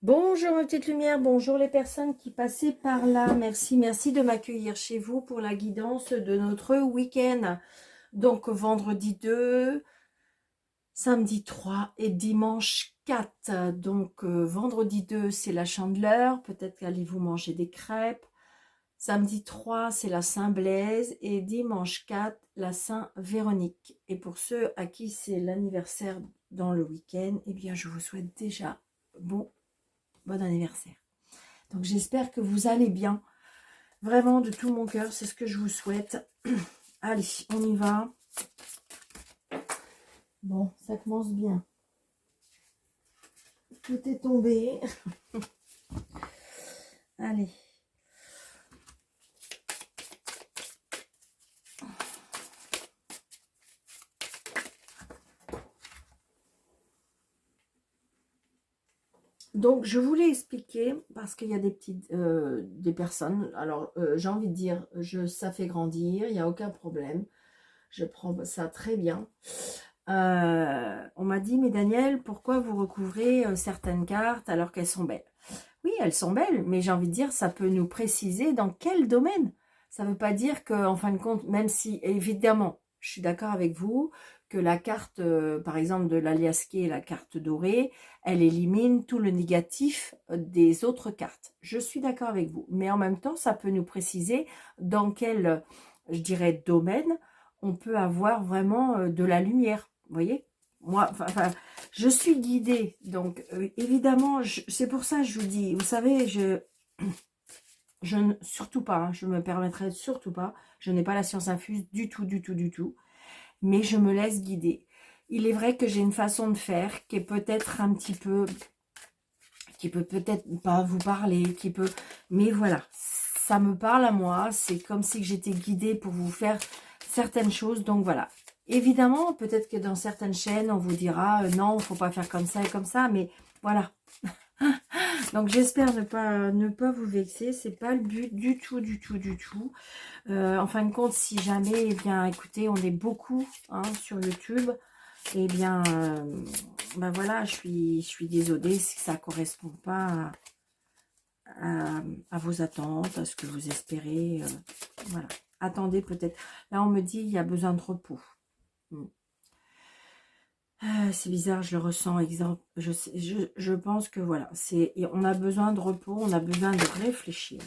Bonjour ma petite lumière, bonjour les personnes qui passaient par là. Merci de m'accueillir chez vous pour la guidance de notre week-end. Donc vendredi 2, samedi 3 et dimanche 4. Donc vendredi 2, c'est la Chandeleur. Peut-être qu'allez-vous manger des crêpes. Samedi 3, c'est la Saint-Blaise. Et dimanche 4, la Saint-Véronique. Et pour ceux à qui c'est l'anniversaire dans le week-end, eh bien je vous souhaite déjà bon anniversaire. Donc j'espère que vous allez bien. Vraiment de tout mon cœur, c'est ce que je vous souhaite. Allez, on y va. Bon, ça commence bien. Tout est tombé. Allez. Donc, je voulais expliquer, parce qu'il y a des personnes, alors j'ai envie de dire, ça fait grandir, il n'y a aucun problème. Je prends ça très bien. On m'a dit, mais Daniel, pourquoi vous recouvrez certaines cartes alors qu'elles sont belles? Oui, elles sont belles, mais j'ai envie de dire, ça peut nous préciser dans quel domaine. Ça ne veut pas dire qu'en fin de compte, même si, évidemment, je suis d'accord avec vous, que la carte, par exemple, de l'aliasqué, la carte dorée, elle élimine tout le négatif des autres cartes. Je suis d'accord avec vous. Mais en même temps, ça peut nous préciser dans quel, je dirais, domaine on peut avoir vraiment de la lumière. Vous voyez? Moi, je suis guidée, donc évidemment, c'est pour ça que je vous dis, vous savez, surtout pas, hein, je me permettrai surtout pas, je n'ai pas la science infuse du tout, mais je me laisse guider. Il est vrai que j'ai une façon de faire qui est peut-être un petit peu, qui peut peut-être pas vous parler, mais voilà, ça me parle à moi, c'est comme si j'étais guidée pour vous faire certaines choses, donc voilà. Évidemment, peut-être que dans certaines chaînes, on vous dira non, il ne faut pas faire comme ça et comme ça, mais voilà. Donc j'espère ne pas vous vexer, c'est pas le but du tout. En fin de compte, si jamais, eh bien, écoutez, on est beaucoup hein, sur YouTube, eh bien, ben voilà, je suis désolée si ça correspond pas à vos attentes, à ce que vous espérez. Voilà. Attendez peut-être. Là, on me dit il y a besoin de repos. C'est bizarre, je le ressens. Exemple, je pense que voilà, on a besoin de repos, on a besoin de réfléchir.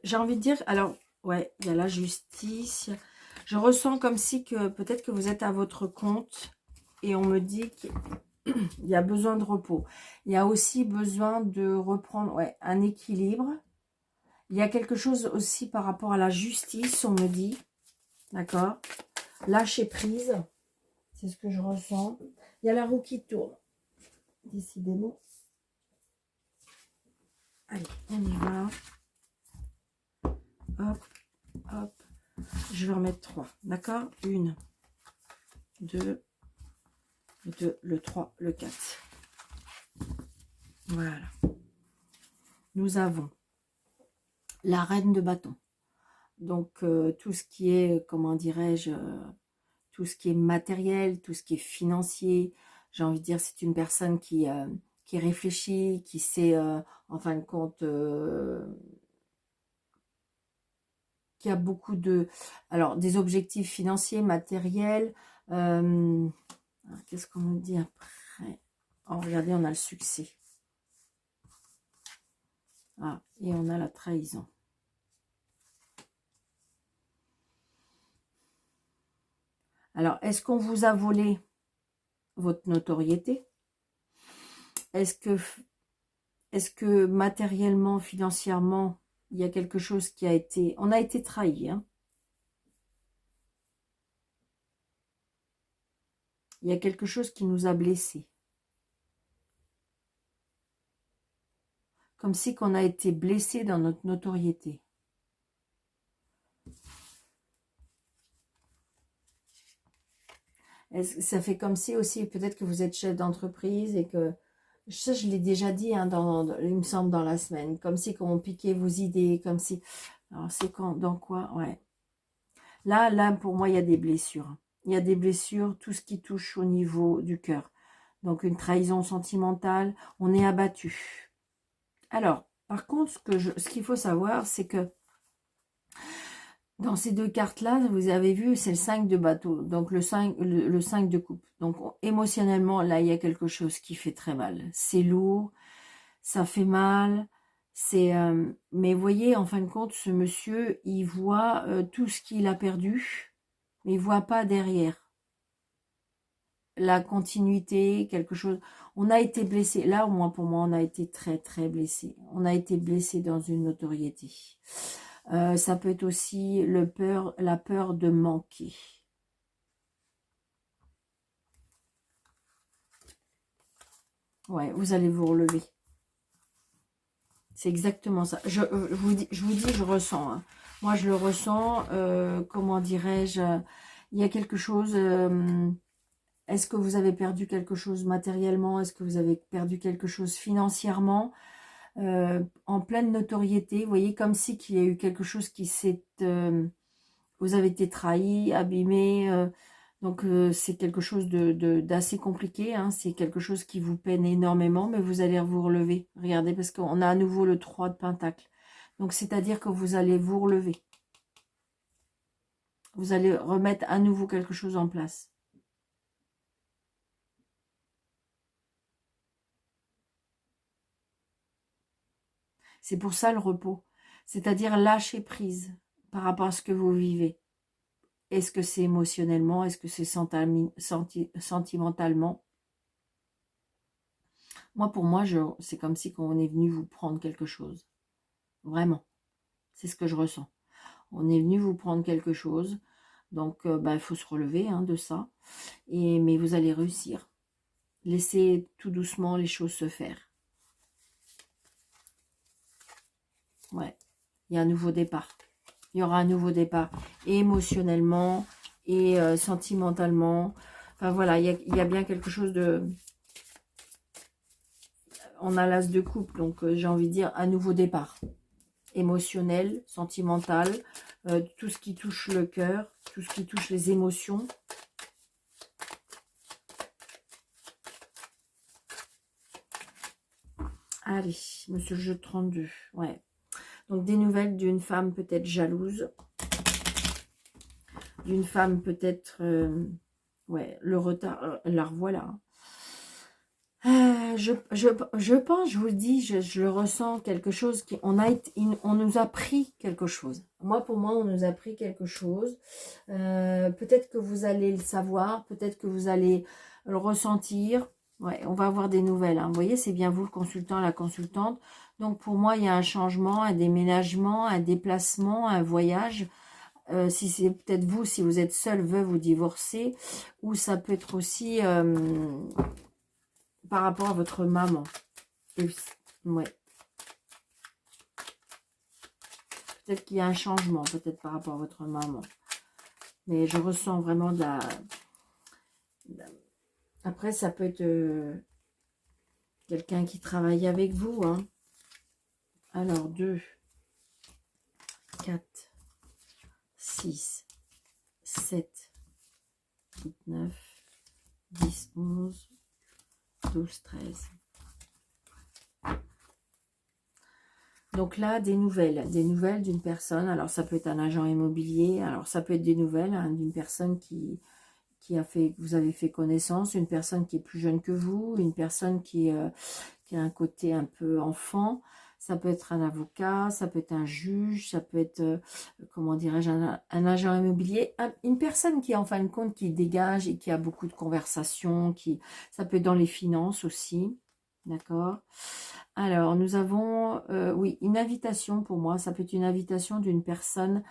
J'ai envie de dire, alors, ouais, il y a la justice. Je ressens comme si que peut-être que vous êtes à votre compte et on me dit qu'il y a besoin de repos. Il y a aussi besoin de reprendre ouais, un équilibre. Il y a quelque chose aussi par rapport à la justice, on me dit. D'accord? Lâcher prise. C'est ce que je ressens. Il y a la roue qui tourne. Décidément. Allez, on y va. Hop, hop. Je vais en mettre 3. D'accord? 1, 2, le 3, le 4. Voilà. Nous avons la reine de bâton. Donc, tout ce qui est, comment dirais-je, tout ce qui est matériel, tout ce qui est financier. J'ai envie de dire, c'est une personne qui réfléchit, qui sait, en fin de compte, qui a beaucoup de... Alors, des objectifs financiers, matériels. Qu'est-ce qu'on me dit après? Oh, regardez, on a le succès. Ah, et on a la trahison. Alors, est-ce qu'on vous a volé votre notoriété? Est-ce que matériellement, financièrement, il y a quelque chose qui a été... On a été trahi, hein? Il y a quelque chose qui nous a blessés. Comme si qu'on a été blessé dans notre notoriété. Ça fait comme si aussi, peut-être que vous êtes chef d'entreprise et que... Ça, je l'ai déjà dit, hein, il me semble, dans la semaine. Comme si on piquait vos idées, comme si... Alors, c'est quand, dans quoi? Ouais. Là, pour moi, il y a des blessures. Il y a des blessures, tout ce qui touche au niveau du cœur. Donc une trahison sentimentale, on est abattu. Alors, par contre, ce qu'il faut savoir, c'est que dans ces deux cartes-là, vous avez vu, c'est le 5 de bateau, donc le 5 de coupe. Donc émotionnellement, là, il y a quelque chose qui fait très mal. C'est lourd, ça fait mal, mais vous voyez, en fin de compte, ce monsieur, il voit tout ce qu'il a perdu, mais il voit pas derrière. La continuité, quelque chose. On a été blessé. Là, au moins pour moi, on a été très, très blessé. On a été blessé dans une notoriété. Ça peut être aussi la peur de manquer. Ouais, vous allez vous relever. C'est exactement ça. Je vous dis, je ressens. Hein. Moi, je le ressens. Comment dirais-je? Il y a quelque chose. Est-ce que vous avez perdu quelque chose matériellement? Est-ce que vous avez perdu quelque chose financièrement? En pleine notoriété, vous voyez, comme si qu'il y a eu quelque chose qui s'est... vous avez été trahi, abîmé, donc c'est quelque chose d'assez compliqué, hein, c'est quelque chose qui vous peine énormément, mais vous allez vous relever. Regardez, parce qu'on a à nouveau le 3 de Pentacle. Donc c'est-à-dire que vous allez vous relever. Vous allez remettre à nouveau quelque chose en place. C'est pour ça le repos. C'est-à-dire lâcher prise par rapport à ce que vous vivez. Est-ce que c'est émotionnellement? Est-ce que c'est sentimentalement? Moi, pour moi, c'est comme si on est venu vous prendre quelque chose. Vraiment. C'est ce que je ressens. On est venu vous prendre quelque chose. Donc, il faut se relever de ça. Mais vous allez réussir. Laissez tout doucement les choses se faire. Ouais. Il y a un nouveau départ. Il y aura un nouveau départ. Et émotionnellement et sentimentalement. Enfin, voilà. Il y a bien quelque chose de... On a l'as de coupe. Donc, j'ai envie de dire un nouveau départ. Émotionnel, sentimental, tout ce qui touche le cœur, tout ce qui touche les émotions. Allez, monsieur le jeu 32, ouais. Donc des nouvelles d'une femme peut-être jalouse, d'une femme peut-être, ouais, le retard, la revoilà. Je pense, je vous le dis, je le ressens, quelque chose qui, on nous a pris quelque chose. Moi, pour moi, on nous a pris quelque chose. Peut-être que vous allez le savoir, peut-être que vous allez le ressentir. Ouais, on va avoir des nouvelles. Hein. Vous voyez, c'est bien vous le consultant, la consultante. Donc pour moi, il y a un changement, un déménagement, un déplacement, un voyage. Si c'est peut-être vous, si vous êtes seul, veuve ou divorcé, ou ça peut être aussi par rapport à votre maman. Ouais. Peut-être qu'il y a un changement, peut-être par rapport à votre maman. Mais je ressens vraiment de la... Après, ça peut être quelqu'un qui travaille avec vous. Hein. Alors, 2, 4, 6, 7, 8, 9, 10, 11, 12, 13. Donc là, des nouvelles d'une personne. Alors, ça peut être un agent immobilier. Alors, ça peut être des nouvelles d'une personne qui vous avez fait connaissance, une personne qui est plus jeune que vous, une personne qui a un côté un peu enfant. Ça peut être un avocat, ça peut être un juge, ça peut être, comment dirais-je, un agent immobilier, une personne qui, en fin de compte, qui dégage et qui a beaucoup de conversations, ça peut être dans les finances aussi, d'accord. Alors, nous avons, oui, une invitation pour moi, ça peut être une invitation d'une personne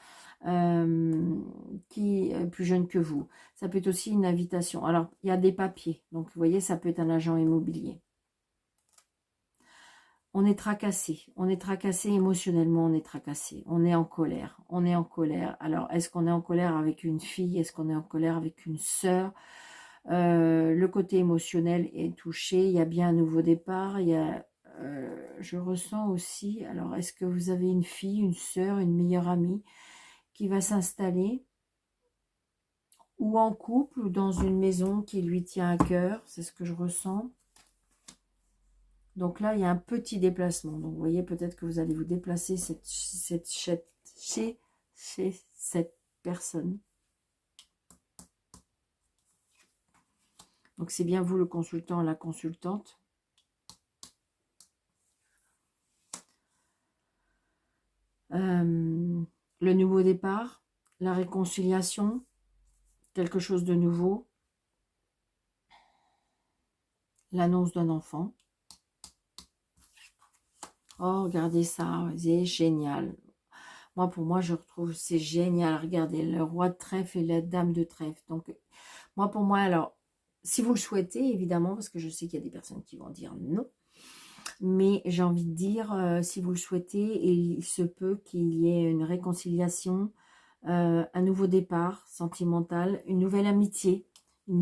qui est plus jeune que vous. Ça peut être aussi une invitation. Alors, il y a des papiers, donc vous voyez, ça peut être un agent immobilier. On est tracassé émotionnellement, on est tracassé, on est en colère, Alors, est-ce qu'on est en colère avec une fille, est-ce qu'on est en colère avec une sœur? Le côté émotionnel est touché, il y a bien un nouveau départ, je ressens aussi, alors est-ce que vous avez une fille, une sœur, une meilleure amie qui va s'installer? ou en couple, ou dans une maison qui lui tient à cœur, c'est ce que je ressens. Donc là, il y a un petit déplacement. Donc vous voyez, peut-être que vous allez vous déplacer chez cette personne. Donc c'est bien vous le consultant, la consultante. Le nouveau départ, la réconciliation, quelque chose de nouveau, l'annonce d'un enfant. Oh, regardez ça, c'est génial. Moi, pour moi, je retrouve, c'est génial. Regardez, le roi de trèfle et la dame de trèfle. Donc, moi, pour moi, alors, si vous le souhaitez, évidemment, parce que je sais qu'il y a des personnes qui vont dire non, mais j'ai envie de dire, si vous le souhaitez, il se peut qu'il y ait une réconciliation, un nouveau départ sentimental, une nouvelle amitié, une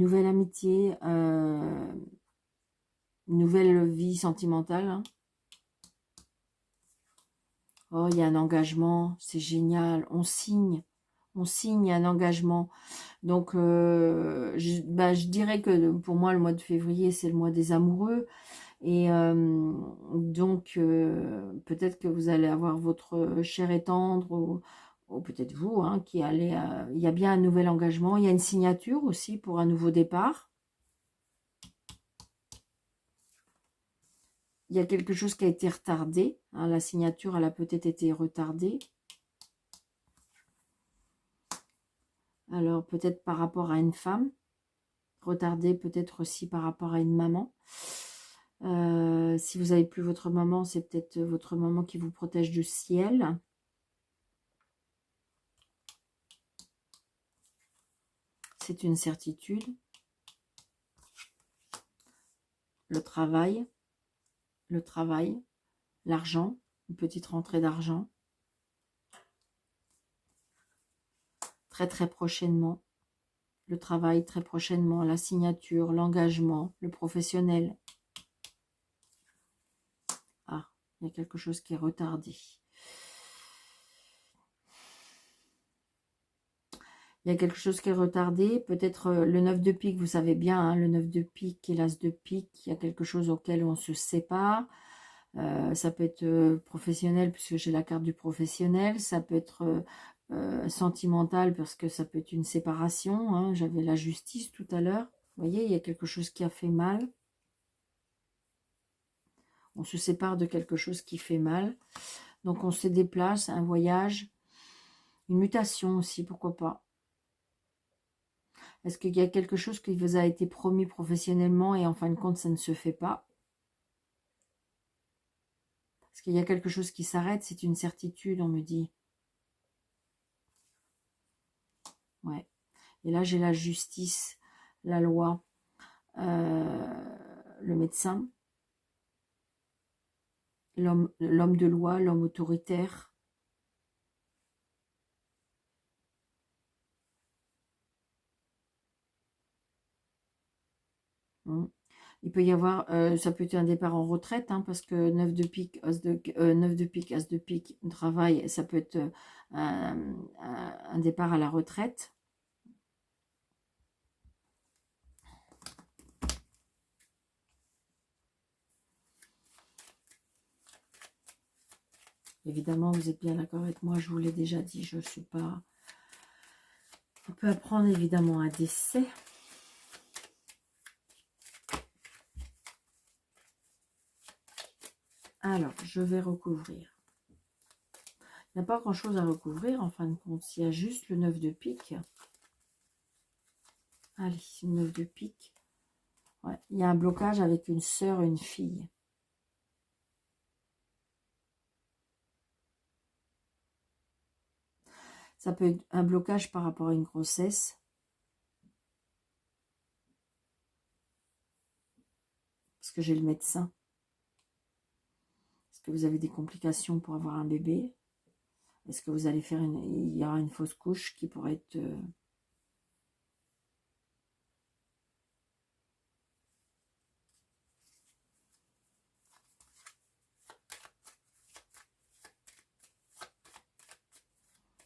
nouvelle vie sentimentale, hein. Oh, il y a un engagement, c'est génial, on signe un engagement. Donc, je dirais que pour moi, le mois de février, c'est le mois des amoureux. Et donc, peut-être que vous allez avoir votre cher et tendre, ou peut-être vous, hein, qui allez... il y a bien un nouvel engagement, il y a une signature aussi pour un nouveau départ. Il y a quelque chose qui a été retardé, hein, la signature, elle a peut-être été retardée. Alors, peut-être par rapport à une femme, retardée peut-être aussi par rapport à une maman. Si vous n'avez plus votre maman, c'est peut-être votre maman qui vous protège du ciel. C'est une certitude. Le travail, l'argent, une petite rentrée d'argent. Très très prochainement. Le travail très prochainement, la signature, l'engagement, le professionnel. Ah, il y a quelque chose qui est retardé. Il y a quelque chose qui est retardé. Peut-être le 9 de pique, vous savez bien, hein, le 9 de pique et l'as de pique, il y a quelque chose auquel on se sépare. Ça peut être professionnel, puisque j'ai la carte du professionnel. Ça peut être sentimental, parce que ça peut être une séparation, hein. J'avais la justice tout à l'heure. Vous voyez, il y a quelque chose qui a fait mal. On se sépare de quelque chose qui fait mal. Donc on se déplace, un voyage, une mutation aussi, pourquoi pas. Est-ce qu'il y a quelque chose qui vous a été promis professionnellement et en fin de compte, ça ne se fait pas? Est-ce qu'il y a quelque chose qui s'arrête? C'est une certitude, on me dit. Ouais. Et là, j'ai la justice, la loi, le médecin, l'homme de loi, l'homme autoritaire. Il peut y avoir, ça peut être un départ en retraite, hein, parce que 9 de pique, as de pique, travail, ça peut être un départ à la retraite. Évidemment, vous êtes bien d'accord avec moi, je vous l'ai déjà dit, je ne suis pas... On peut apprendre évidemment un décès. Alors, je vais recouvrir. Il n'y a pas grand-chose à recouvrir, en fin de compte. Il y a juste le 9 de pique. Allez, le 9 de pique. Ouais, il y a un blocage avec une sœur et une fille. Ça peut être un blocage par rapport à une grossesse. Parce que j'ai le médecin. Est-ce que vous avez des complications pour avoir un bébé? Est-ce que vous allez faire il y aura une fausse couche qui pourrait être...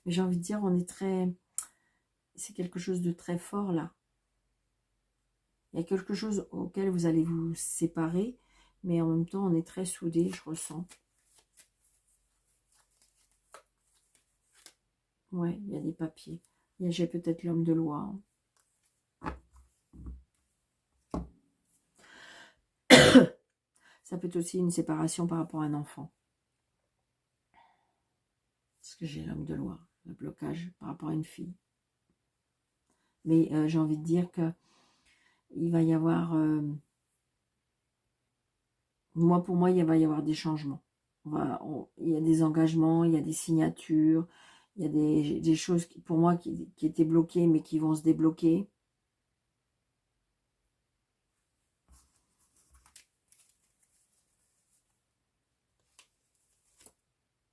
Mais j'ai envie de dire, on est très... c'est quelque chose de très fort là. Il y a quelque chose auquel vous allez vous séparer, mais en même temps, on est très soudés, je ressens. Ouais, il y a des papiers. J'ai peut-être l'homme de loi. Ça peut être aussi une séparation par rapport à un enfant. Parce que j'ai l'homme de loi, le blocage par rapport à une fille. Mais j'ai envie de dire que il va y avoir... pour moi, il va y avoir des changements. Il y a des engagements, il y a des signatures, il y a des choses pour moi qui étaient bloquées, mais qui vont se débloquer.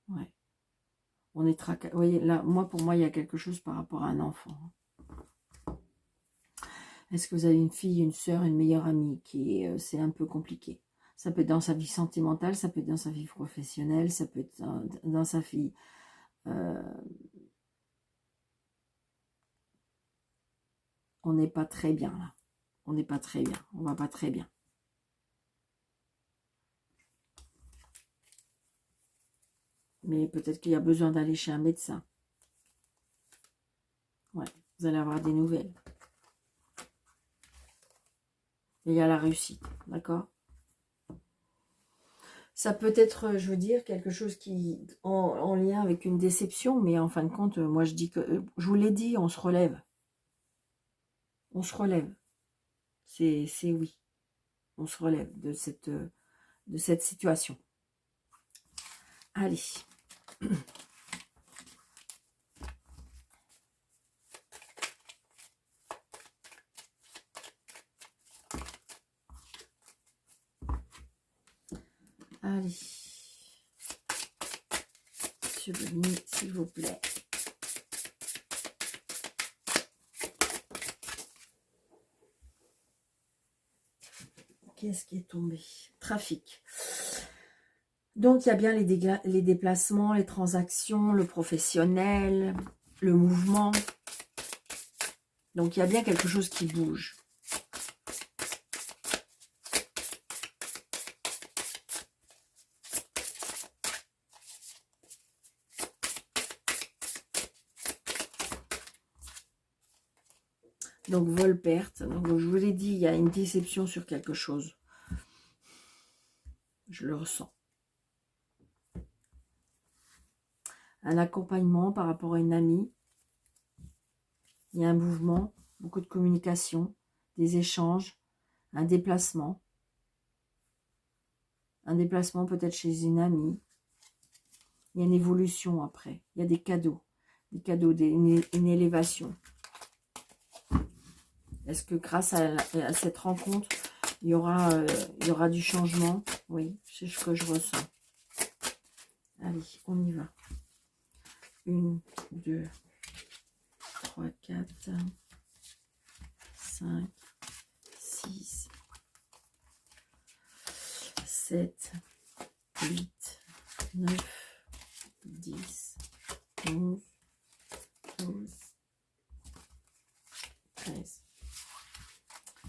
Ouais. On est vous voyez, là, pour moi, il y a quelque chose par rapport à un enfant. Est-ce que vous avez une fille, une sœur, une meilleure amie c'est un peu compliqué. Ça peut être dans sa vie sentimentale, ça peut être dans sa vie professionnelle, ça peut être dans sa vie... on n'est pas très bien là. On n'est pas très bien. On va pas très bien. Mais peut-être qu'il y a besoin d'aller chez un médecin. Ouais, vous allez avoir des nouvelles. Et il y a la réussite, d'accord? Ça peut être, je veux dire, quelque chose qui en lien avec une déception, mais en fin de compte, moi je dis que, je vous l'ai dit, on se relève. On se relève. C'est oui. On se relève de cette situation. Allez. Allez. Monsieur Denis, s'il vous plaît. Qu'est-ce qui est tombé? Trafic. Donc, il y a bien les déplacements, les transactions, le professionnel, le mouvement. Donc, il y a bien quelque chose qui bouge. Donc, vol-perte. Donc, je vous l'ai dit, il y a une déception sur quelque chose. Je le ressens. Un accompagnement par rapport à une amie. Il y a un mouvement, beaucoup de communication, des échanges, un déplacement. Un déplacement peut-être chez une amie. Il y a une évolution après. Il y a des cadeaux. Des cadeaux, une élévation. Est-ce que grâce à cette rencontre, il y aura du changement? Oui, c'est ce que je ressens. Allez, on y va. 1, 2, 3, 4, 5, 6, 7, 8, 9, 10, 11, 12, 13.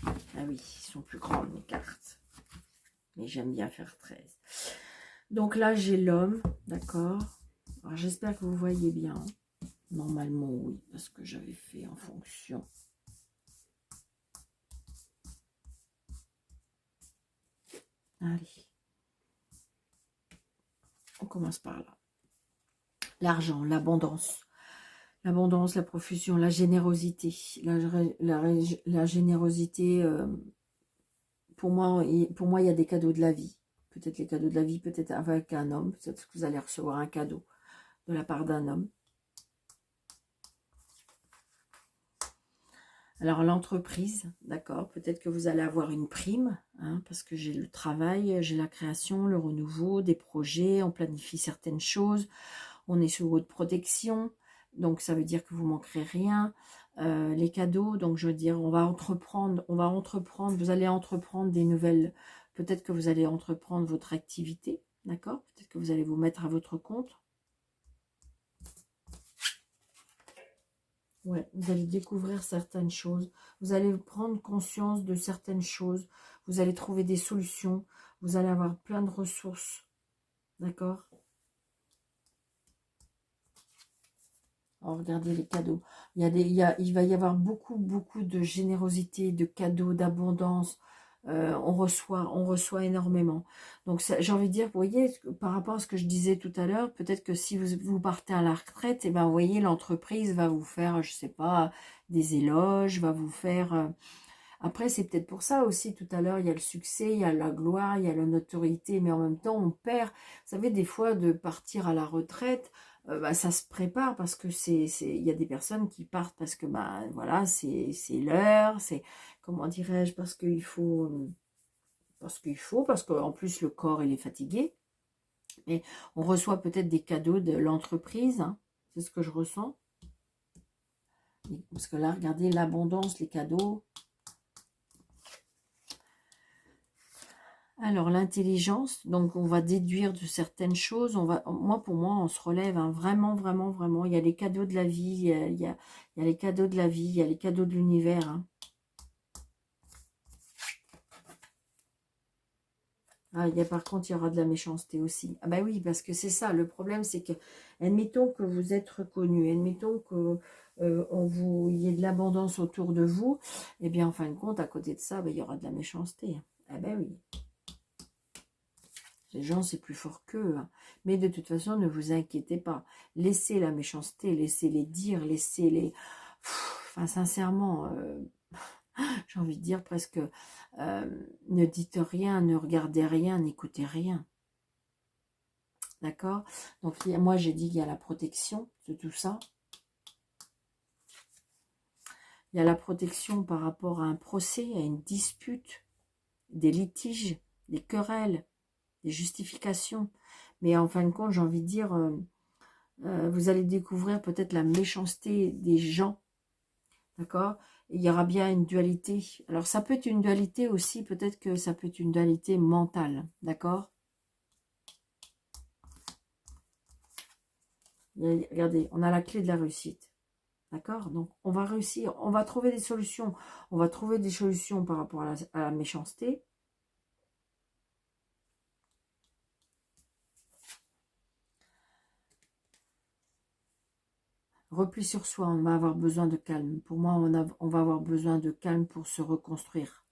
Ah oui, ils sont plus grandes mes cartes. Mais j'aime bien faire 13. Donc là, j'ai l'homme, d'accord. Alors j'espère que vous voyez bien. Normalement, oui, parce que j'avais fait en fonction. Allez. On commence par là. L'argent, l'abondance. L'abondance, la profusion, la générosité. La générosité, pour moi, il y a des cadeaux de la vie. Peut-être les cadeaux de la vie, peut-être avec un homme. Peut-être que vous allez recevoir un cadeau de la part d'un homme. Alors, l'entreprise, d'accord, peut-être que vous allez avoir une prime, hein, parce que j'ai le travail, j'ai la création, le renouveau, des projets, on planifie certaines choses, on est sous haute protection, donc ça veut dire que vous ne manquerez rien. Les cadeaux, donc je veux dire, vous allez entreprendre des nouvelles, peut-être que vous allez entreprendre votre activité, d'accord, peut-être que vous allez vous mettre à votre compte. Ouais, vous allez découvrir certaines choses. Vous allez prendre conscience de certaines choses. Vous allez trouver des solutions. Vous allez avoir plein de ressources. D'accord? Alors, regardez les cadeaux. Il va y avoir beaucoup de générosité, de cadeaux, d'abondance. On reçoit énormément. Donc, j'ai envie de dire, vous voyez, par rapport à ce que je disais tout à l'heure, peut-être que si vous partez à la retraite, et ben, vous voyez, l'entreprise va vous faire, je sais pas, des éloges, va vous faire... Après, c'est peut-être pour ça aussi, tout à l'heure, il y a le succès, il y a la gloire, il y a la notoriété, mais en même temps, on perd. Vous savez, des fois, de partir à la retraite, bah, ça se prépare parce que il y a des personnes qui partent parce que, bah, voilà, c'est l'heure, c'est, comment dirais-je, parce qu'en plus, le corps, il est fatigué. Mais on reçoit peut-être des cadeaux de l'entreprise, hein, c'est ce que je ressens. Parce que là, regardez, l'abondance, les cadeaux. Alors, l'intelligence, donc on va déduire de certaines choses. Pour moi, on se relève, hein, vraiment, vraiment, vraiment. Il y a les cadeaux de la vie, il y a les cadeaux de la vie, il y a les cadeaux de l'univers. Hein. Ah, par contre, il y aura de la méchanceté aussi. Ah bah oui, parce que c'est ça. Le problème, c'est que, admettons que vous êtes reconnu, admettons que il y ait de l'abondance autour de vous, eh bien, en fin de compte, à côté de ça, bah, il y aura de la méchanceté. Hein. Ah bah oui. Les gens, c'est plus fort qu'eux. Hein. Mais de toute façon, ne vous inquiétez pas. Laissez la méchanceté, laissez-les dire, laissez-les... Enfin, sincèrement, j'ai envie de dire presque, ne dites rien, ne regardez rien, n'écoutez rien. D'accord? Donc, moi, j'ai dit qu'il y a la protection de tout ça. Il y a la protection par rapport à un procès, à une dispute, des litiges, des querelles, des justifications. Mais en fin de compte, j'ai envie de dire... vous allez découvrir peut-être la méchanceté des gens, d'accord? Il y aura bien une dualité. Alors, ça peut être une dualité aussi, peut-être que ça peut être une dualité mentale, d'accord? Regardez, on a la clé de la réussite, d'accord? Donc, on va réussir, on va trouver des solutions. On va trouver des solutions par rapport à la méchanceté. Repli sur soi, on va avoir besoin de calme. Pour moi, on va avoir besoin de calme pour se reconstruire.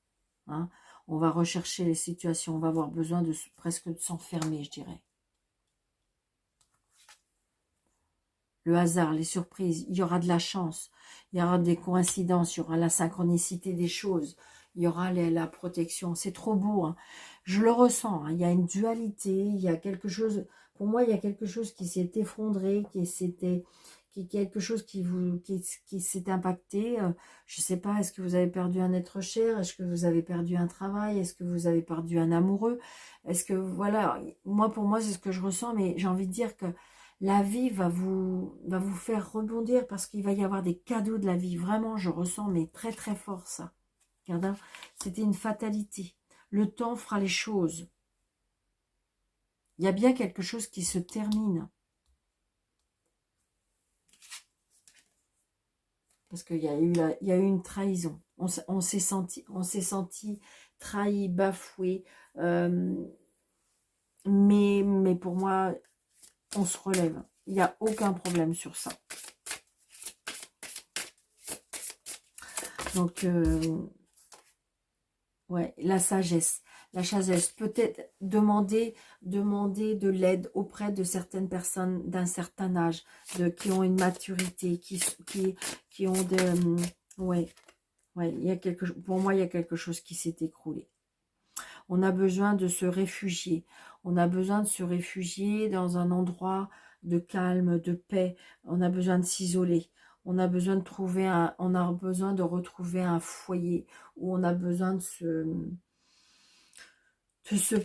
Hein. On va rechercher les situations, on va avoir besoin de presque de s'enfermer, je dirais. Le hasard, les surprises, il y aura de la chance, il y aura des coïncidences, il y aura la synchronicité des choses, il y aura la protection. C'est trop beau, hein. Je le ressens, hein. Il y a une dualité, il y a quelque chose, pour moi, il y a quelque chose qui s'est effondré, quelque chose qui s'est impacté. Je ne sais pas, est-ce que vous avez perdu un être cher? Est-ce que vous avez perdu un travail? Est-ce que vous avez perdu un amoureux? Est-ce que, voilà, pour moi, c'est ce que je ressens, mais j'ai envie de dire que la vie va vous faire rebondir parce qu'il va y avoir des cadeaux de la vie. Vraiment, je ressens, mais très très fort ça. Regardez, c'était une fatalité. Le temps fera les choses. Il y a bien quelque chose qui se termine. Parce qu'il y a eu une trahison. On s'est senti trahi, bafoué. Mais pour moi, on se relève. Il n'y a aucun problème sur ça. Donc, ouais, la sagesse. La sagesse, peut-être demander de l'aide auprès de certaines personnes d'un certain âge, qui ont une maturité, qui ont de... ouais, il y a pour moi, il y a quelque chose qui s'est écroulé. On a besoin de se réfugier. On a besoin de se réfugier dans un endroit de calme, de paix. On a besoin de s'isoler. On a besoin de retrouver un foyer où on a besoin de se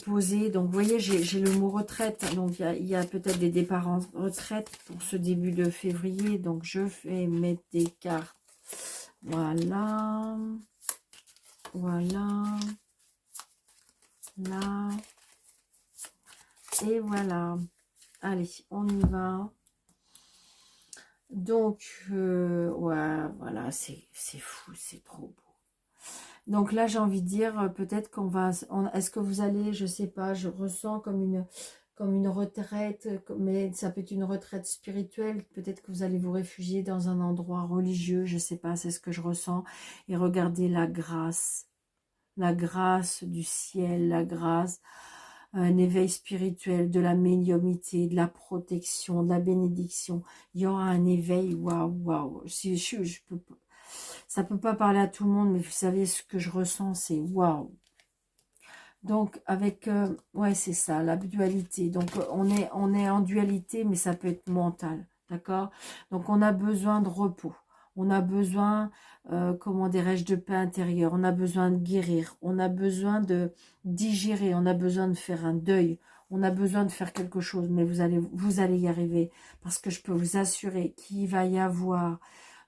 poser. Donc, vous voyez, j'ai le mot retraite. Donc, il y a peut-être des départs en retraite pour ce début de février. Donc, je vais mettre des cartes. Voilà. Voilà. Là. Et voilà. Allez, on y va. Donc, ouais, voilà, c'est fou, c'est trop beau. Donc là, j'ai envie de dire, peut-être qu'on va... Est-ce que vous allez, je sais pas, je ressens comme une retraite, mais ça peut être une retraite spirituelle. Peut-être que vous allez vous réfugier dans un endroit religieux, je sais pas, c'est ce que je ressens. Et regardez la grâce du ciel, la grâce, un éveil spirituel, de la médiumnité, de la protection, de la bénédiction. Il y aura un éveil, waouh, waouh. Si je peux pas, ça peut pas parler à tout le monde, mais vous savez ce que je ressens, c'est waouh. Donc avec, ouais c'est ça, la dualité. Donc on est en dualité, mais ça peut être mental, d'accord. Donc on a besoin de repos, on a besoin, comment dirais-je, de paix intérieure, on a besoin de guérir, on a besoin de digérer, on a besoin de faire un deuil, on a besoin de faire quelque chose, mais vous allez y arriver, parce que je peux vous assurer qu'il va y avoir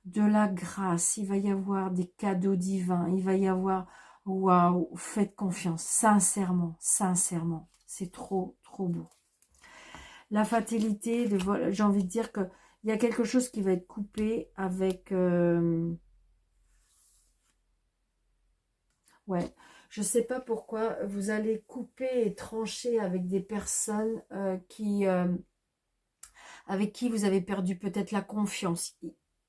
de la grâce, il va y avoir des cadeaux divins, il va y avoir, waouh, faites confiance, sincèrement, sincèrement, c'est trop, trop beau. La fatalité, j'ai envie de dire que il y a quelque chose qui va être coupé avec, ouais, je sais pas pourquoi, vous allez couper et trancher avec des personnes avec qui vous avez perdu peut-être la confiance.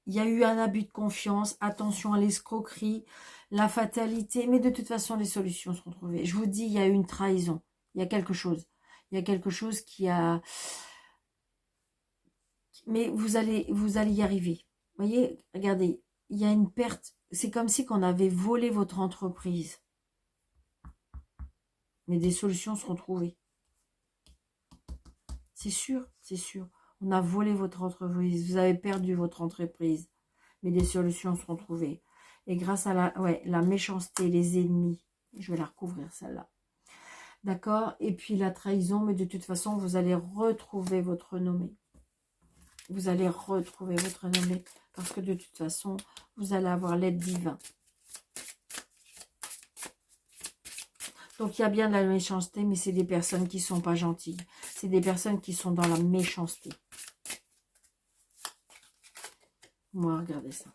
Il y a eu un abus de confiance, attention à l'escroquerie, la fatalité, mais de toute façon, les solutions seront trouvées. Je vous dis, il y a eu une trahison, il y a quelque chose. Il y a quelque chose qui a... Mais vous allez y arriver. Vous voyez, regardez, il y a une perte. C'est comme si on avait volé votre entreprise. Mais des solutions seront trouvées. C'est sûr, c'est sûr. On a volé votre entreprise, vous avez perdu votre entreprise. Mais des solutions seront trouvées. Et grâce à la méchanceté, les ennemis, je vais la recouvrir celle-là. D'accord. Et puis la trahison, mais de toute façon, vous allez retrouver votre renommée. Vous allez retrouver votre renommée. Parce que de toute façon, vous allez avoir l'aide divine. Donc il y a bien de la méchanceté, mais c'est des personnes qui ne sont pas gentilles. C'est des personnes qui sont dans la méchanceté. Moi, regardez ça.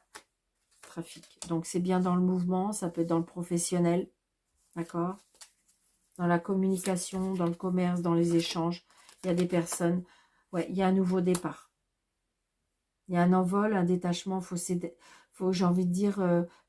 Trafic. Donc c'est bien dans le mouvement, ça peut être dans le professionnel. D'accord? Dans la communication, dans le commerce, dans les échanges. Il y a des personnes... Ouais, il y a un nouveau départ. Il y a un envol, un détachement. J'ai envie de dire,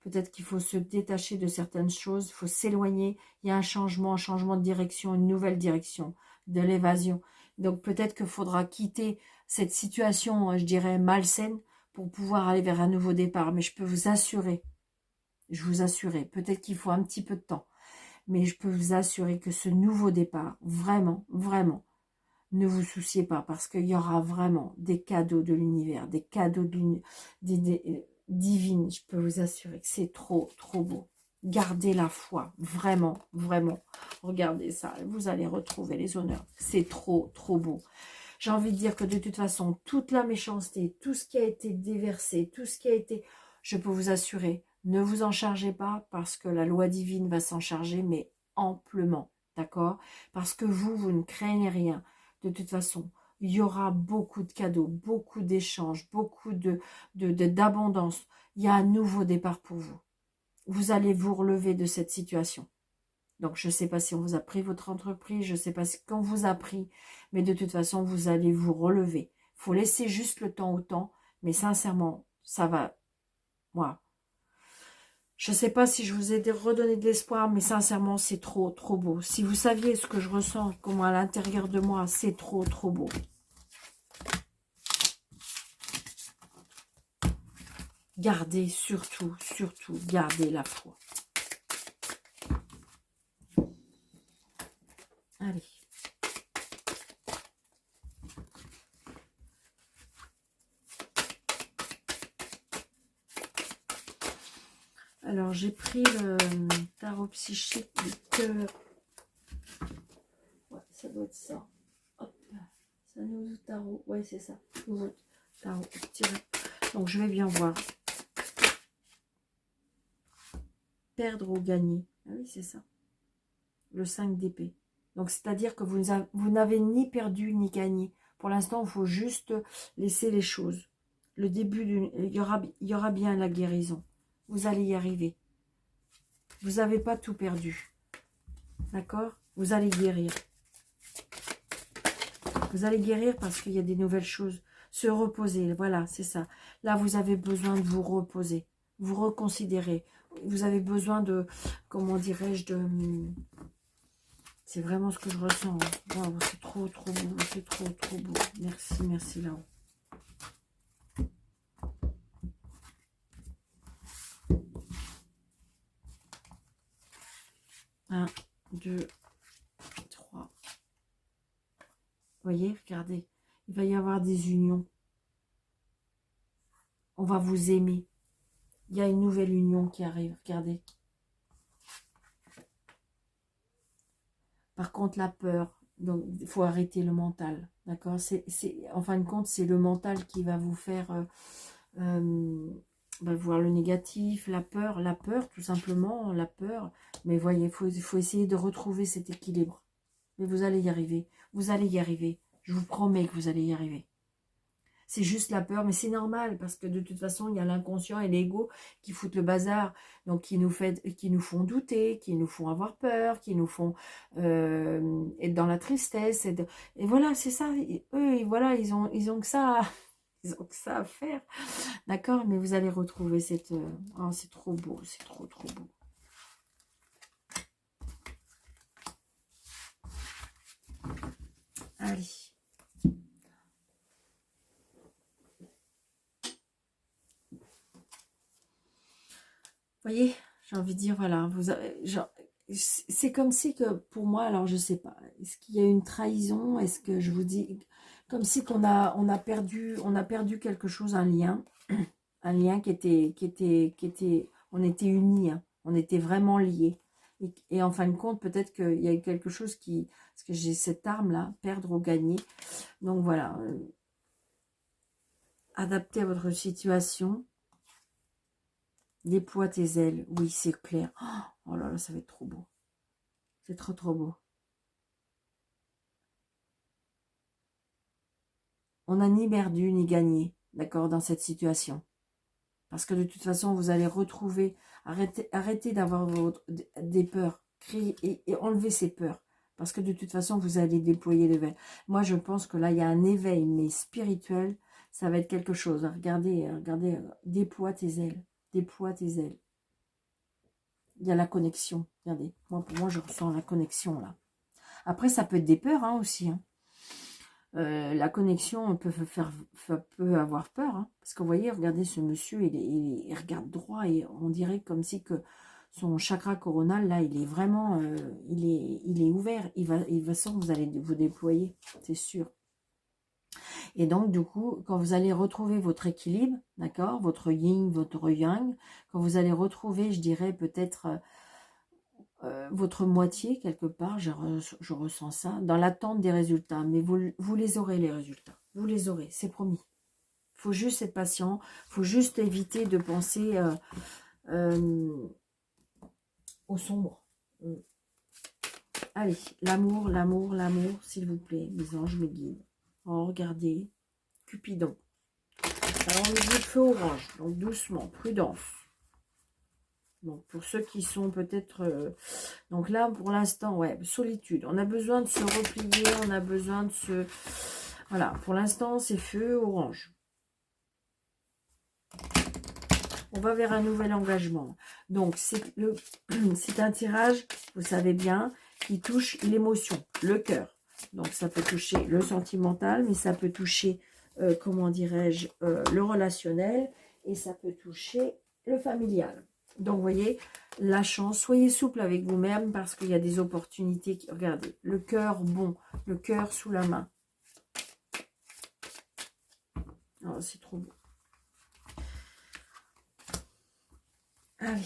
peut-être qu'il faut se détacher de certaines choses. Il faut s'éloigner. Il y a un changement de direction, une nouvelle direction, de l'évasion. Donc peut-être qu'il faudra quitter cette situation, je dirais, malsaine, pour pouvoir aller vers un nouveau départ. Mais je peux vous assurer, peut-être qu'il faut un petit peu de temps. Mais je peux vous assurer que ce nouveau départ, vraiment, vraiment, ne vous souciez pas, parce qu'il y aura vraiment des cadeaux de l'univers, des cadeaux divines. Je peux vous assurer que c'est trop, trop beau. Gardez la foi, vraiment, vraiment. Regardez ça, vous allez retrouver les honneurs. C'est trop, trop beau. J'ai envie de dire que de toute façon, toute la méchanceté, tout ce qui a été déversé, tout ce qui a été... Je peux vous assurer, ne vous en chargez pas, parce que la loi divine va s'en charger, mais amplement, d'accord? Parce que vous ne craignez rien. De toute façon, il y aura beaucoup de cadeaux, beaucoup d'échanges, beaucoup d'abondance. Il y a un nouveau départ pour vous. Vous allez vous relever de cette situation. Donc, je ne sais pas si on vous a pris votre entreprise, je ne sais pas ce qu'on vous a pris, mais de toute façon, vous allez vous relever. Il faut laisser juste le temps au temps, mais sincèrement, ça va... Moi, je ne sais pas si je vous ai redonné de l'espoir, mais sincèrement, c'est trop, trop beau. Si vous saviez ce que je ressens, comment à l'intérieur de moi, c'est trop, trop beau. Gardez surtout, surtout, gardez la foi. Allez. Alors, j'ai pris le tarot psychique du cœur. Ouais, ça doit être ça. Hop, ça nous tarot. Ouais, c'est ça. Tarot tiré. Donc, je vais bien voir. Perdre ou gagner. Ah oui, c'est ça. Le 5 d'épée. Donc, c'est-à-dire que vous n'avez ni perdu ni gagné. Pour l'instant, il faut juste laisser les choses. le début il y aura bien la guérison. Vous allez y arriver. Vous n'avez pas tout perdu. D'accord? Vous allez guérir. Vous allez guérir parce qu'il y a des nouvelles choses. Se reposer, voilà, c'est ça. Là, vous avez besoin de vous reposer. Vous reconsidérer. Vous avez besoin de, comment dirais-je, de... C'est vraiment ce que je ressens. Wow, c'est trop, trop beau. C'est trop, trop beau. Merci, merci là-haut. Un, deux, trois. Vous voyez, regardez. Il va y avoir des unions. On va vous aimer. Il y a une nouvelle union qui arrive. Regardez. Par contre, la peur, donc il faut arrêter le mental, d'accord? En fin de compte, c'est le mental qui va vous faire voir le négatif, la peur, tout simplement, la peur. Mais voyez, il faut essayer de retrouver cet équilibre. Mais vous allez y arriver, vous allez y arriver. Je vous promets que vous allez y arriver. C'est juste la peur, mais c'est normal, parce que de toute façon, il y a l'inconscient et l'ego qui foutent le bazar, donc qui nous font douter, qui nous font avoir peur, qui nous font être dans la tristesse. Et voilà, c'est ça. Eux, voilà, ils ont que ça, ils ont que ça à faire. D'accord? Mais vous allez retrouver cette... oh, c'est trop beau, c'est trop, trop beau. Allez. Vous voyez, j'ai envie de dire, voilà, c'est comme si que, pour moi, alors je sais pas, est-ce qu'il y a une trahison? Est-ce que je vous dis, comme si on a perdu quelque chose, un lien on était unis, hein, on était vraiment liés. Et en fin de compte, peut-être qu'il y a eu quelque chose parce que j'ai cette arme-là, perdre ou gagner. Donc voilà, adaptez à votre situation. Déploie tes ailes. Oui, c'est clair. Oh là là, ça va être trop beau. C'est trop, trop beau. On n'a ni perdu ni gagné, d'accord, dans cette situation. Parce que de toute façon, vous allez retrouver... Arrêtez d'avoir des peurs. Créez et enlevez ces peurs. Parce que de toute façon, vous allez déployer l'éveil. Moi, je pense que là, il y a un éveil, mais spirituel. Ça va être quelque chose. Regardez, regardez. Déploie tes ailes. Déploie tes ailes. Il y a la connexion. Regardez. Pour moi, je ressens la connexion, là. Après, ça peut être des peurs, hein, aussi. Hein. La connexion peut avoir peur. Hein. Parce que vous voyez, regardez, ce monsieur, il regarde droit et on dirait comme si que son chakra coronal, là, il est vraiment... il est ouvert. Il va sans vous allez vous déployer, c'est sûr. Et donc, du coup, quand vous allez retrouver votre équilibre, d'accord, votre yin, votre yang, quand vous allez retrouver, je dirais, peut-être votre moitié, quelque part, je ressens ça, dans l'attente des résultats. Mais vous les aurez, les résultats. Vous les aurez, c'est promis. Il faut juste être patient. Il faut juste éviter de penser au sombre. Allez, l'amour, l'amour, l'amour, s'il vous plaît, mes anges, mes guides. Oh, regardez, Cupidon. Alors, on est de feu orange, donc doucement, prudence. Donc, pour ceux qui sont peut-être... donc là, pour l'instant, ouais, solitude. On a besoin de se replier, on a besoin de se... Voilà, pour l'instant, c'est feu orange. On va vers un nouvel engagement. Donc, c'est un tirage, vous savez bien, qui touche l'émotion, le cœur. Donc, ça peut toucher le sentimental, mais ça peut toucher, comment dirais-je, le relationnel, et ça peut toucher le familial. Donc, vous voyez, la chance, soyez souple avec vous-même, parce qu'il y a des opportunités. Regardez, le cœur bon, le cœur sous la main. Oh, c'est trop beau. Allez,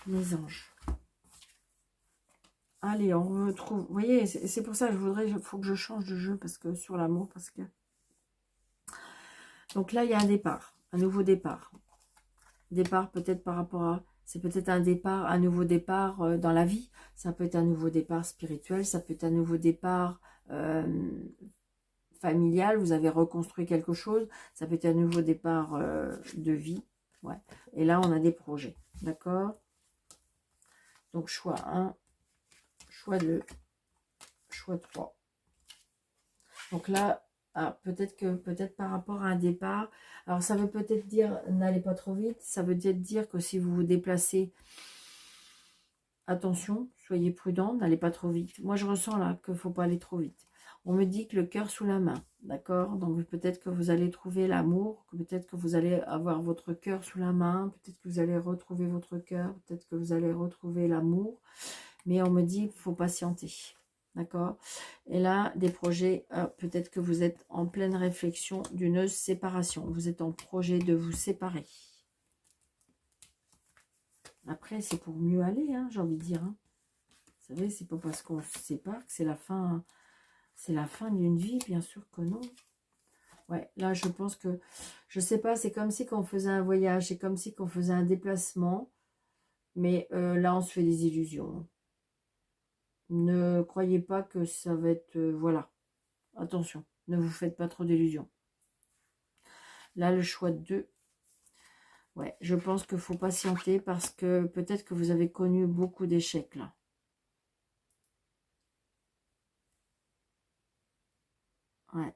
mes anges. Allez, on retrouve. Vous voyez, c'est pour ça que il faut que je change de jeu parce que sur l'amour, parce que. Donc là, il y a un départ, un nouveau départ. Départ peut-être par rapport à. C'est peut-être un départ, un nouveau départ dans la vie. Ça peut être un nouveau départ spirituel, ça peut être un nouveau départ familial, vous avez reconstruit quelque chose, ça peut être un nouveau départ de vie. Ouais. Et là, on a des projets, d'accord? Donc, choix 1, choix 2, choix 3. Donc là, peut-être par rapport à un départ, alors ça veut peut-être dire, n'allez pas trop vite, ça veut peut-être dire que si vous vous déplacez, attention, soyez prudent, n'allez pas trop vite. Moi, je ressens là qu'il ne faut pas aller trop vite. On me dit que le cœur sous la main, d'accord? Donc peut-être que vous allez trouver l'amour, peut-être que vous allez avoir votre cœur sous la main, peut-être que vous allez retrouver votre cœur, peut-être que vous allez retrouver l'amour. Mais on me dit qu'il faut patienter. D'accord? Et là, des projets, peut-être que vous êtes en pleine réflexion d'une séparation. Vous êtes en projet de vous séparer. Après, c'est pour mieux aller, hein, j'ai envie de dire. Hein. Vous savez, c'est pas parce qu'on se sépare que c'est la fin d'une vie, bien sûr que non. Ouais, là, je pense que, je sais pas, c'est comme si qu'on faisait un voyage, c'est comme si qu'on faisait un déplacement, mais là, on se fait des illusions. Ne croyez pas que ça va être... voilà. Attention, ne vous faites pas trop d'illusions. Là, le choix de 2. Ouais, je pense qu'il faut patienter parce que peut-être que vous avez connu beaucoup d'échecs là. Ouais.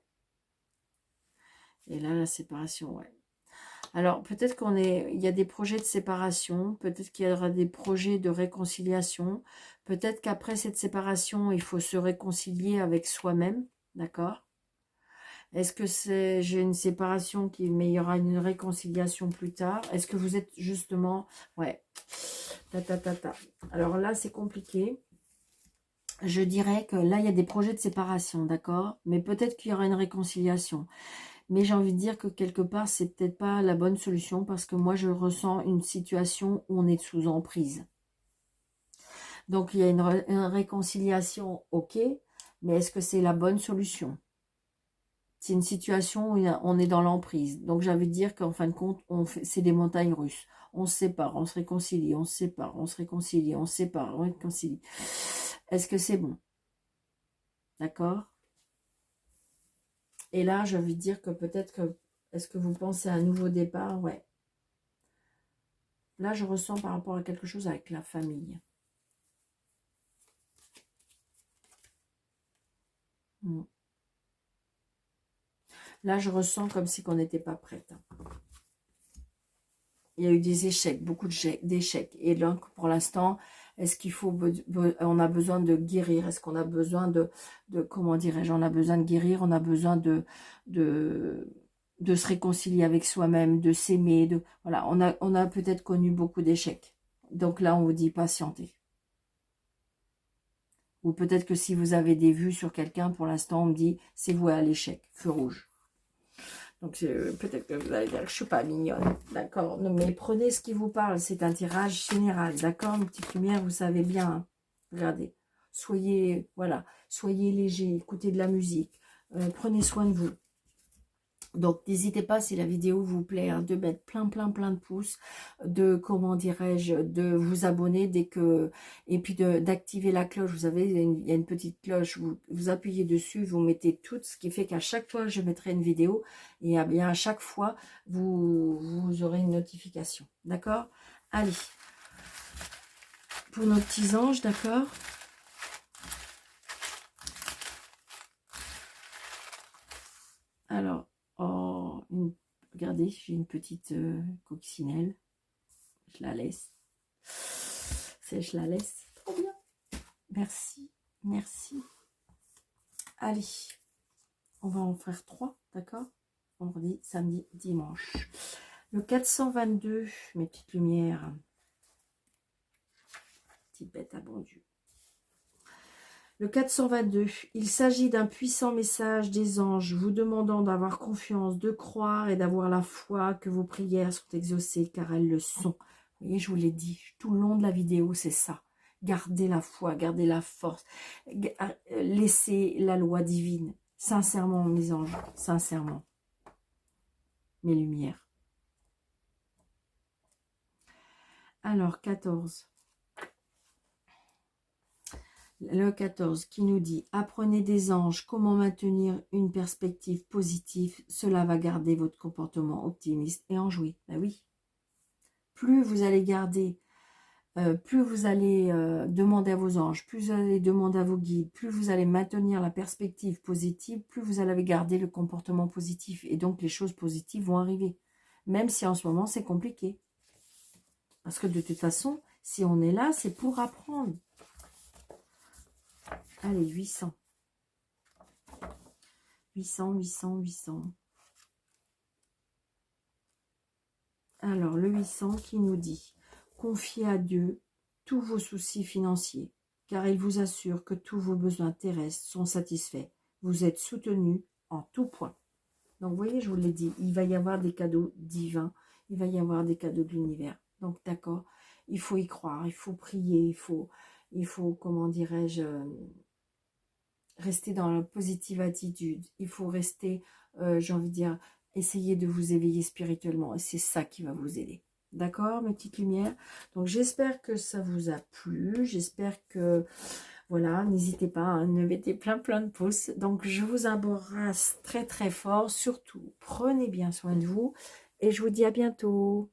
Et là, la séparation, ouais. Alors, peut-être il y a des projets de séparation, peut-être qu'il y aura des projets de réconciliation, peut-être qu'après cette séparation, il faut se réconcilier avec soi-même, d'accord? Est-ce que j'ai une séparation mais il y aura une réconciliation plus tard? Est-ce que vous êtes justement, ouais, Alors là, c'est compliqué. Je dirais que là, il y a des projets de séparation, d'accord? Mais peut-être qu'il y aura une réconciliation. Mais j'ai envie de dire que quelque part, c'est peut-être pas la bonne solution parce que moi, je ressens une situation où on est sous emprise. Donc, il y a une réconciliation, ok, mais est-ce que c'est la bonne solution? C'est une situation où on est dans l'emprise. Donc, j'ai envie de dire qu'en fin de compte, c'est des montagnes russes. On se sépare, on se réconcilie, on se sépare, on se réconcilie, on se sépare, on se réconcilie. Est-ce que c'est bon? D'accord? Et là, j'ai envie de dire que peut-être que... Est-ce que vous pensez à un nouveau départ? Ouais. Là, je ressens par rapport à quelque chose avec la famille. Là, je ressens comme si on n'était pas prête. Il y a eu des échecs, beaucoup d'échecs. Et donc, pour l'instant, est-ce qu'il faut... On a besoin de guérir. Est-ce qu'on a besoin de comment dirais-je? On a besoin de guérir. On a besoin de se réconcilier avec soi-même, de s'aimer. Voilà, on a peut-être connu beaucoup d'échecs. Donc là, on vous dit patientez. Ou peut-être que si vous avez des vues sur quelqu'un, pour l'instant, on me dit c'est voué à l'échec, feu rouge. Donc peut-être que vous allez dire que je suis pas mignonne, d'accord? Mais prenez ce qui vous parle, c'est un tirage général, d'accord? Mes petites lumières, vous savez bien, hein. Regardez, soyez, voilà, soyez léger, écoutez de la musique, prenez soin de vous. Donc, n'hésitez pas, si la vidéo vous plaît, hein, de mettre plein de pouces, de, comment dirais-je, de vous abonner dès que... Et puis d'activer la cloche. Vous savez, il y a une petite cloche, vous appuyez dessus, vous mettez tout, ce qui fait qu'à chaque fois, je mettrai une vidéo. Et bien à chaque fois, vous aurez une notification. D'accord? Allez. Pour nos petits anges, d'accord? Alors... Oh, regardez, j'ai une petite coccinelle. Je la laisse. Je la laisse. Trop bien. Merci. Merci. Allez. On va en faire 3, d'accord? Vendredi, samedi, dimanche. Le 422, mes petites lumières. Petite bête à bon Dieu. Le 422, il s'agit d'un puissant message des anges vous demandant d'avoir confiance, de croire et d'avoir la foi que vos prières sont exaucées car elles le sont. Vous voyez, je vous l'ai dit, tout le long de la vidéo, c'est ça. Gardez la foi, gardez la force, laissez la loi divine. Sincèrement, mes anges, sincèrement. Mes lumières. Alors, 14. Le 14 qui nous dit « Apprenez des anges comment maintenir une perspective positive. Cela va garder votre comportement optimiste et enjoué. » Ben oui. Plus vous allez garder, plus vous allez demander à vos anges, plus vous allez demander à vos guides, plus vous allez maintenir la perspective positive, plus vous allez garder le comportement positif. Et donc, les choses positives vont arriver. Même si en ce moment, c'est compliqué. Parce que de toute façon, si on est là, c'est pour apprendre. Allez, 800. 800, 800, 800. Alors, le 800 qui nous dit « Confiez à Dieu tous vos soucis financiers, car il vous assure que tous vos besoins terrestres sont satisfaits. Vous êtes soutenu en tout point. » Donc, vous voyez, je vous l'ai dit, il va y avoir des cadeaux divins, il va y avoir des cadeaux de l'univers. Donc, d'accord, il faut y croire, il faut prier, il faut comment dirais-je, rester dans la positive attitude. Il faut rester, j'ai envie de dire, essayer de vous éveiller spirituellement. Et c'est ça qui va vous aider. D'accord, mes petites lumières? Donc, j'espère que ça vous a plu. J'espère que, voilà, n'hésitez pas, hein, me mettez plein de pouces. Donc, je vous embrasse très fort. Surtout, prenez bien soin de vous. Et je vous dis à bientôt.